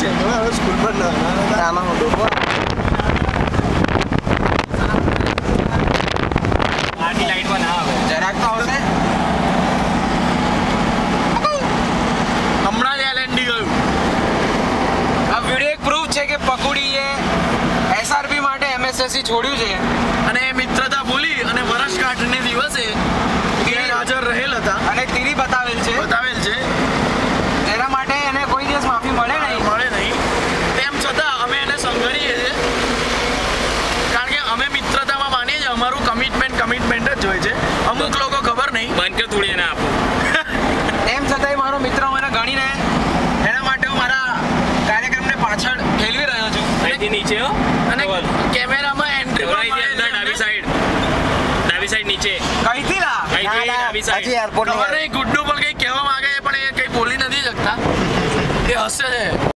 છે સ્કૂલ પર આમાં હું ડૂબો આની લાઈટમાં ના આવે જરાક તો આવશે હમણાં જ એલએનડી ગયું આ વિડીયો એક પ્રૂફ છે કે પકુડીએ એસઆરપી માટે એમએસએસસી છોડ્યું છે અને મિત્રતા બોલી અને વર્ષગાંઠને દિવસે ગેરહાજર રહેલ હતા અને તીરી બતાવેલ છે એના માટે એને કોઈ દિવસ માફી મળે નહીં તેમ છતાં અમે એને સંઘરીએ છીએ કારણ કે અમે મિત્રતામાં માનીએ છીએ અમારું કમિટમેન્ટ જ હોય છે અમુક લોકો ખબર નહીં બંધ કે થોડી એને આપો તેમ છતાંય મારો મિત્ર મને ગણીને એના માટે હું મારા કાર્યક્રમને પાછળ ઠેલવી રહ્યો છું અહીંથી નીચે હો અને કેમેરામાં એન્ટ્રી ડાબી સાઈડ નીચે કઈથી લા ડાબી સાઈડ હજી એરપોર્ટ ગુડ્ડુ પણ કંઈ કહેવા માંગે પણ એ કંઈ બોલી નથી શકતા એ હસે છે